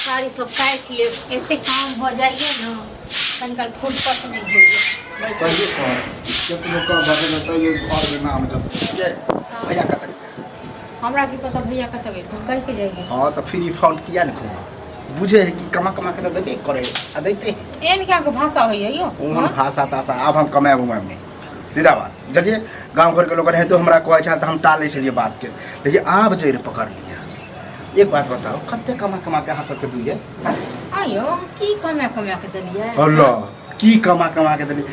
साड़ी सब काट ले ऐसे काम हो जाइए ना कल फुर्सत नहीं होइए सही है जब तुम का बात में तो ये और नाम जस ये भैया का तक हमरा की पता भैया कत गए तुम कल के जाइए हां तो फिर फाउंड किया न खो बुझे है कि कमा कमा के देबे करे आ देते एन क्या को भाषा होइए यो उन भाषा तासा अब हम कमाए हुए में सीधा बात जलिए गांव घर के लोग रहे तो हमरा कहै छ त हम टाले छलिए बात के लेकिन आप जैर पकड़ लिया एक बात बताओ कते कमा कमा के हाथ के दुइए आयो की कमा के दलिए अल्लाह की कमा के दलिए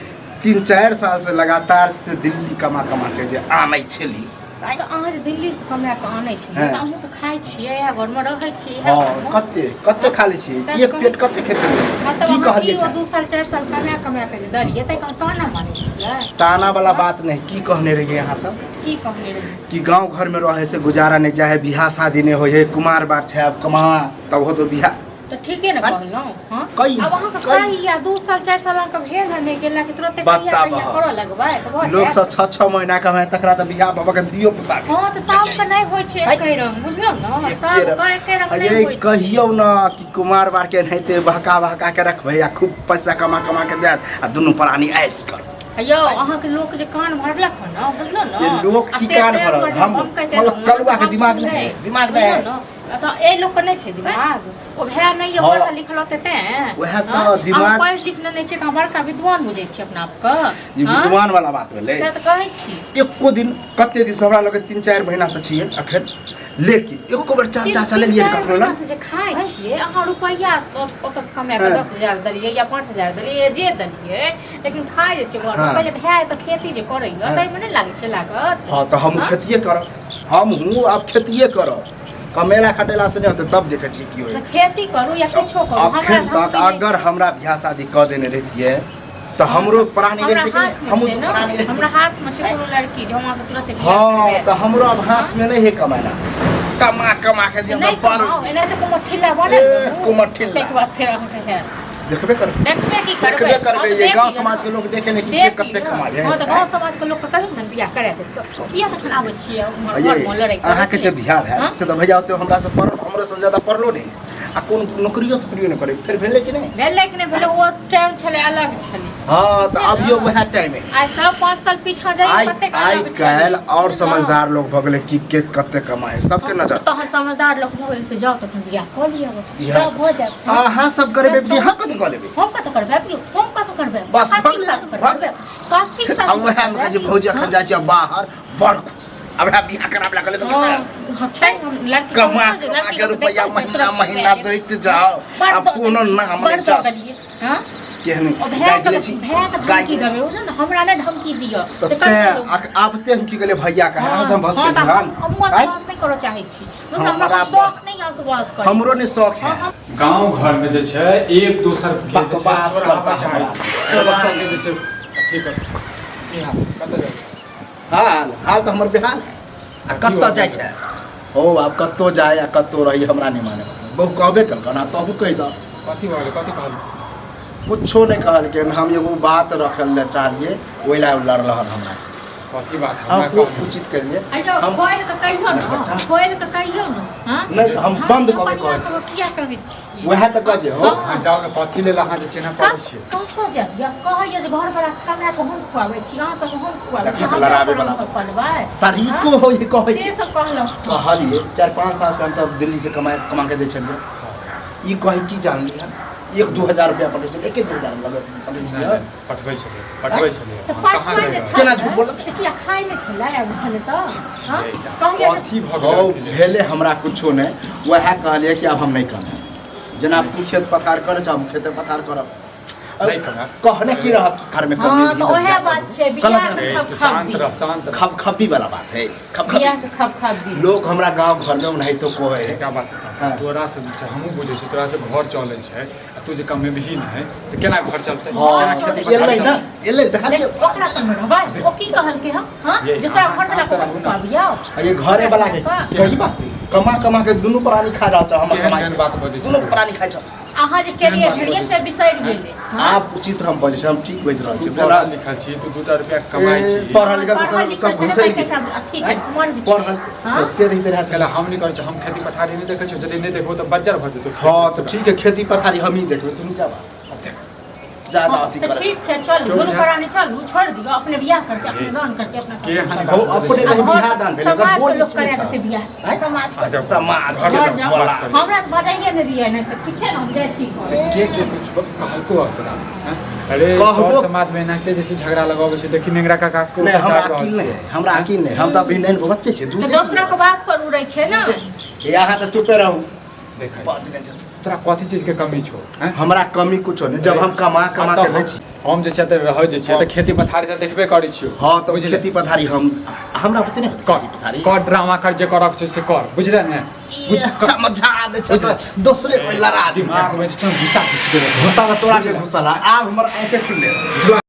3-4 साल से लगातार से दिल्ली कमा के जे आनै छली तो आज दिल्ली से कमा के आनै छी हम तो खाइ छियै या घर में रहै छी हां कते खा लै छी एक पेट कते खेते की कहलिए छ 2 साल 4 साल कमा के जे दलिए त ताना मानै छियै ताना वाला बात नहीं की कहने रहिए यहाँ सब की कहने रहिए कि गांव घर में रहे से गुजारा नहीं चाहे बियाह शादी नहीं होय है कुमार बाट छै अब कमा तब हो तो बियाह तो ठीक है ना कहलौ हां कई अब वहां का खाई या 2 साल 4 साल का भेल है नहीं गेला कि तुरंत कहिया करो लगबा तो लोग सब 6-6 महीना का है तकरा तो बियाह बाबा के दियो पुता हां तो सब का नहीं होय छै एकै रंग बुझलौ न सब का एकै रंग नहीं होय छै कहियो ना कि कुमार बार के नहिते बहका के रखबै या खूब पैसा कमा के देत आ दुनु प्राणी ऐश कर अयो अहाँ के लोग जे कान भरलक ह न बुझलो न ये लोग की कान भरल हम मतलब कलुआ के दिमाग नहीं तो ए लोग के नहीं छै दिमाग ओ भै नहीं है पढ़ा लिखल होते ते वह तो दिमाग पढ़ लिखने नहीं छै हमर का विद्वान बुझै छी अपना आप का ये विद्वान वाला बात भेलै से त कहै छी एको दिन कते दिन हमरा लगे 3-4 महीना से छिए अखन लेकिन एको बेर चाचा चले लिए ककरो ना से जे खाइ छिए अहाँ रुपैया ओतस कमा के 10,000 दलिए या 5,000 दलिए जे दलिए लेकिन खाइ जे छै घर में पहले भै त खेती जे करैय तै में नहीं लागे छै लागत हां तो हम खेतिए करब हम हूं अब खेतिए करब कमेला खटेला से नहीं होते तब देखे छी की होय खेती करू या कुछो करू हमरा तक अगर हमरा बियाह शादी क देने रहतिए तो हमरो प्राणी रहते कि हम तो प्राणी रहते हमरा हाथ में छै कोनो लड़की जो हम तुरंत बियाह हां तो हमरो अब हाथ में नहीं है कमाना कमा के दिया तो पर एना तो कोनो ठिला बने कोनो ठिला एक बार फिर हम कहे देखबे करबे ये गांव समाज के लोग देखे नहीं कि के कते कमाए हां तो गांव समाज के लोग के कहियो न बियाह करे दे बियाह त आबै छियै घर में लड़ाई अहाँ के जे बियाह है से तो भैया होते हमरा से पर हमरे से ज्यादा पढ़लो नहीं आ कोन नौकरियो न करे फिर भेले कि नहीं भेले वो टाइम छले अलग छले हां तो अभियो वह टाइम है आई सब 5 साल पीछा जाई कते आई कल और समझदार लोग भगले कि के कते कमाए सबके नजर तो हम समझदार लोग भगले तो जाओ तो बियाह कर लियो सब हो जाए हां सब करबे बियाह कते कर लेबे हम कत करबे हम कत करबे बस करबे काफी साथ अब वह हम जे भौजी अखन जाय छी बाहर बड़ खुश अब बियाह कराबला कले तो छै लड़की कमा के रुपया महीना दैत जाओ अब कोनो नाम नहीं चास हां केहन गाय की देबे ओ न हमरा ने धमकी दियो से आपते हम की गेले भैया का हम बस के ध्यान हम बस नहीं करो चाहे छी हमरा शौक नहीं है बस कर हमरो ने शौक है गांव घर में जे छै एक दोसर के बकवास करता चाहे छी तो संगे जे छै ठीक है की हाल कत जाय हाल तो हमर बेहाल आ कत्तो जाय छै ओ अब कत्तो जाय आ कत्तो रही हमरा नहीं माने बहु कहबे कल ना तबु कह द कथि भले कथि कहल कुछो नहीं कहल के हम एगो बात रखल ले चाहिए ओइला लड़लहन हमरा से कथि बात हम उचित करिए हम कोई तो कहियो न कोई तो कहियो न हां नहीं हम बंद कबे कहै छी किया कहै छी वह त कहे हो हां जाओ ने कथि ले अहाँ जे छै ना पड़ै छी कहाँ जा या कहै जे घर वाला कमा के हम खुआबै छी अहाँ तो हम खुआबै देखि से लड़ाबे वाला पलबै तरीको हो ये कहै से सब कहलो कहलिए 4-5 साल से हम तब दिल्ली से कमा के दे छलिए ई कहि की जान लिया 1-2 रुपया पड़े छै 1-2 लगे पड़े छै पठबै छलिए तो कहां केना झूठ बोल किया खाइ नै छलै आब छलै त हां कहिए कथि भगवान भेले हमरा कुछो नहीं वह कहलिए कि अब हम नहीं करब जना तू खेत पथार कर हम खेत पथार करब नहीं करब कहने की रह घर में करने हां तो ओहे बात छै बियाह शांत खपखपी वाला बात है बियाह के खपखपी लोग हमरा गांव घर में नहीं तो कोहे एकटा बात तोरा से जे छै हमहू बुझै छी तोरा से घर चलै छै तू जे कमेबही नहीं तो केना घर चलतै केना खेती एलै ना एलै देखा ओकरा कम रहबै ओ की कहल के हां जेकरा घर वाला को खुआबियो ये घरे वाला के सही बात है कमा के दुनु प्राणी खा रहल छ हमर कमा बात बजै छै दुनु प्राणी खाइ छ अहाँ जे केलिए धरिए से बिसरि गेले आप उचित हम बजै छी हम ठीक बजि रहल छी पढ़ल लिखल छी तू 2 रुपया कमाई छी पढ़ल लिखल तो सब घुसै अथी छै मन पढ़ल से रही रहा कहला हम नहीं करै छी हम खेती पथारी नहीं देखै छी यदि नहीं देखबो तो बज्जर भ जेतौ हाँ तो ठीक है खेती पथारी हम ही देखबै तुम जा ज्यादा अथी करे ठीक छै चल गुरु कराने चलू छोड़ दियो अपने बियाह कर से अपने दान करके अपना के हानि हो अपने नहीं बियाह दान भेल अगर समाज बोल के लोग करे देते बियाह समाज के समाज घर के जाओ, बड़ा हमरा त बजाइए ने दिए ने त ठीक छै न हम जाइ छी के कुछ कहलको अपना अरे कहबो- सर समाज में एनाते जैसे झगड़ा लगाबै छै देखी नेंगरा काका को नहीं हमरा अकील नहीं है हमरा अकील नहीं हम तो अभी नहीं बच्चे छे तो दूसरा के बात पर उड़ै छै न यहाँ तो चुपे रहू देखा बच गए छे। तोरा कथी चीज के कमी छौ हैं हमरा कमी कुछो नहीं जब हम कमा के दै छी हम जे छै त रहै जे छै त खेती पथारी त देखबे करै छियो हाँ तो बुझले? खेती पथारी हम हमरा पते नहीं होता खेती पथारी कर ड्रामा कर जे करक छै से कर बुझले ने ये समझा दे छे तो दूसरे कोई लड़ा दी दिमाग में घिसा घिस के घुसा तोरा के घुसला आब हमर आंखें खुलले